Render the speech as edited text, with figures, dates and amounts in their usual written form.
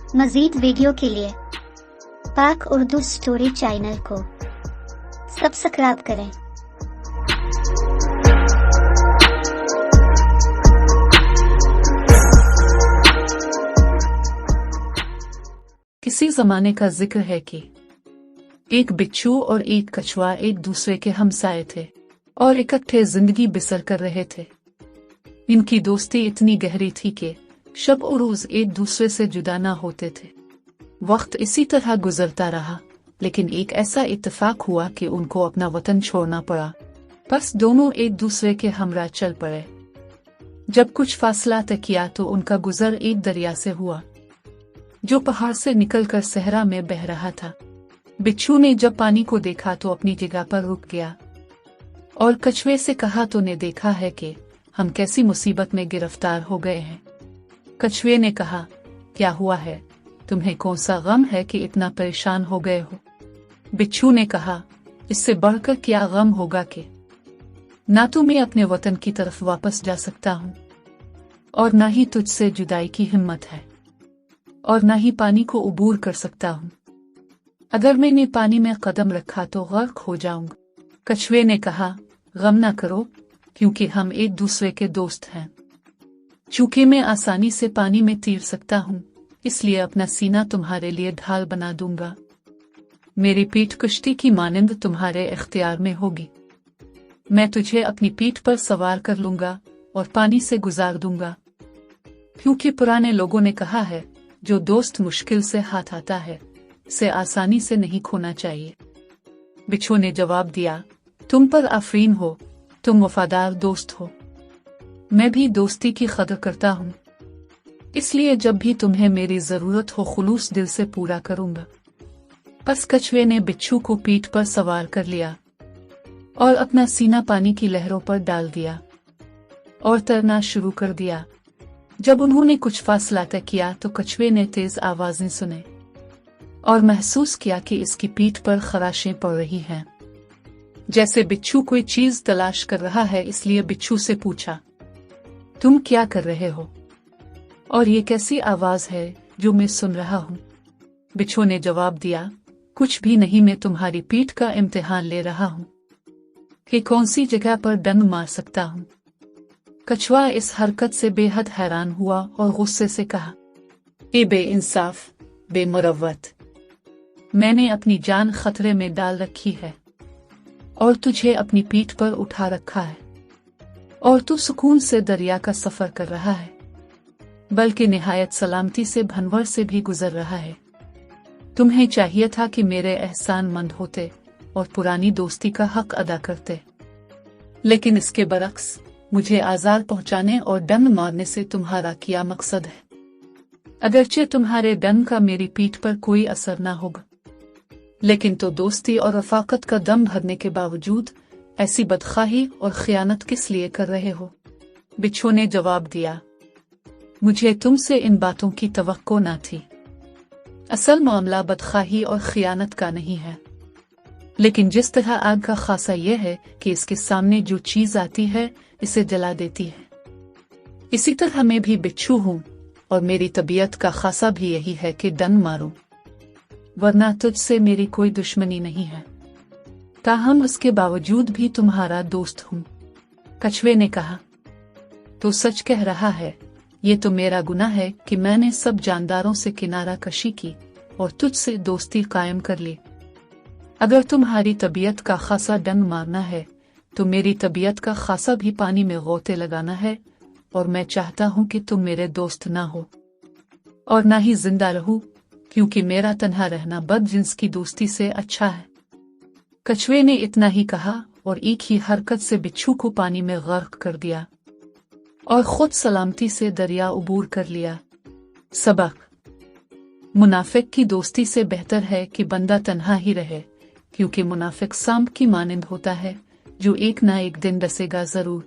मजीद video के लिए पाक उर्दू स्टोरी चैनल को सब्सक्राइब करें। किसी जमाने का जिक्र है कि एक बिच्छू और एक कछुआ एक दूसरे के हमसाए थे और इकट्ठे जिंदगी बसर कर रहे थे। इनकी दोस्ती इतनी गहरी थी कि शब और रोज एक दूसरे से जुदा ना होते थे। वक्त इसी तरह गुजरता रहा, लेकिन एक ऐसा इत्तेफाक हुआ कि उनको अपना वतन छोड़ना पड़ा। बस दोनों एक दूसरे के हमरा चल पड़े। जब कुछ फासला तय किया तो उनका गुजर एक दरिया से हुआ जो पहाड़ से निकलकर सहरा में बह रहा था। बिच्छू ने जब पानी को देखा तो अपनी जगह पर रुक गया और कछुए से कहा, तूने देखा है कि हम कैसी मुसीबत में गिरफ्तार हो गए हैं। कछुए ने कहा, क्या हुआ है? तुम्हें कौन सा गम है कि इतना परेशान हो गए हो? बिच्छू ने कहा, इससे बढ़कर क्या गम होगा कि ना तो मैं अपने वतन की तरफ वापस जा सकता हूँ और ना ही तुझसे जुदाई की हिम्मत है और ना ही पानी को उबूर कर सकता हूँ। अगर मैंने पानी में कदम रखा तो गर्क हो जाऊंगा। कछुए ने कहा, गम ना करो, क्योंकि हम एक दूसरे के दोस्त हैं। चूंकि मैं आसानी से पानी में तैर सकता हूँ, इसलिए अपना सीना तुम्हारे लिए ढाल बना दूंगा। मेरी पीठ कश्ती की मानिंद तुम्हारे इख्तियार में होगी। मैं तुझे अपनी पीठ पर सवार कर लूंगा और पानी से गुजार दूंगा, क्योंकि पुराने लोगों ने कहा है, जो दोस्त मुश्किल से हाथ आता है से आसानी से नहीं खोना चाहिए। बिच्छू ने जवाब दिया, तुम पर आफरीन हो, तुम वफादार दोस्त हो। मैं भी दोस्ती की कदर करता हूँ, इसलिए जब भी तुम्हें मेरी जरूरत हो खुलूस दिल से पूरा करूंगा। बस कछुए ने बिच्छू को पीठ पर सवार कर लिया और अपना सीना पानी की लहरों पर डाल दिया और तैरना शुरू कर दिया। जब उन्होंने कुछ फासला तय किया तो कछुए ने तेज आवाजें सुने और महसूस किया कि इसकी पीठ पर खराशें पड़ रही हैं, जैसे बिच्छू कोई चीज तलाश कर रहा है। इसलिए बिच्छू से पूछा, तुम क्या कर रहे हो और ये कैसी आवाज है जो मैं सुन रहा हूँ? बिच्छू ने जवाब दिया, कुछ भी नहीं, मैं तुम्हारी पीठ का इम्तिहान ले रहा हूँ कि कौन सी जगह पर डंक मार सकता हूँ। कछुआ इस हरकत से बेहद हैरान हुआ और गुस्से से कहा, ए बेइंसाफ, बेमुरव्वत, मैंने अपनी जान खतरे में डाल रखी है और तुझे अपनी पीठ पर उठा रखा है और तू सुकून से दरिया का सफर कर रहा है, बल्कि निहायत सलामती से भंवर से भी गुजर रहा है। तुम्हें चाहिए था कि मेरे एहसान मंद होते और पुरानी दोस्ती का हक अदा करते, लेकिन इसके बरक्स मुझे आज़ार पहुंचाने और डंक मारने से तुम्हारा क्या मकसद है? अगरचे तुम्हारे डंक का मेरी पीठ पर कोई असर ना होगा, लेकिन तो दोस्ती और रफाकत का दम भरने के बावजूद ऐसी बदखाही और खियानत किस लिए कर रहे हो? बिच्छू ने जवाब दिया, मुझे तुमसे इन बातों की तवक्को ना थी। असल मामला बदखाही और खियानत का नहीं है, लेकिन जिस तरह आग का खासा यह है कि इसके सामने जो चीज आती है इसे जला देती है, इसी तरह मैं भी बिच्छू हूँ और मेरी तबीयत का खासा भी यही है कि डंक मारूं, वरना तुझसे मेरी कोई दुश्मनी नहीं है, ताहम उसके बावजूद भी तुम्हारा दोस्त हूँ। कछुए ने कहा, तो सच कह रहा है, ये तो मेरा गुनाह है कि मैंने सब जानदारों से किनारा कशी की और तुझसे दोस्ती कायम कर ली। अगर तुम्हारी तबीयत का खासा डंक मारना है तो मेरी तबीयत का खासा भी पानी में गोते लगाना है, और मैं चाहता हूँ कि तुम मेरे दोस्त ना हो और ना ही जिंदा रहूं, क्योंकि मेरा तन्हा रहना बदजिन्स की दोस्ती से अच्छा है। कछुए ने इतना ही कहा और एक ही हरकत से बिच्छू को पानी में गर्क कर दिया और खुद सलामती से दरिया उबूर कर लिया। सबक: मुनाफिक की दोस्ती से बेहतर है कि बंदा तन्हा ही रहे, क्योंकि मुनाफिक सांप की मानिंद होता है जो एक ना एक दिन डसेगा जरूर।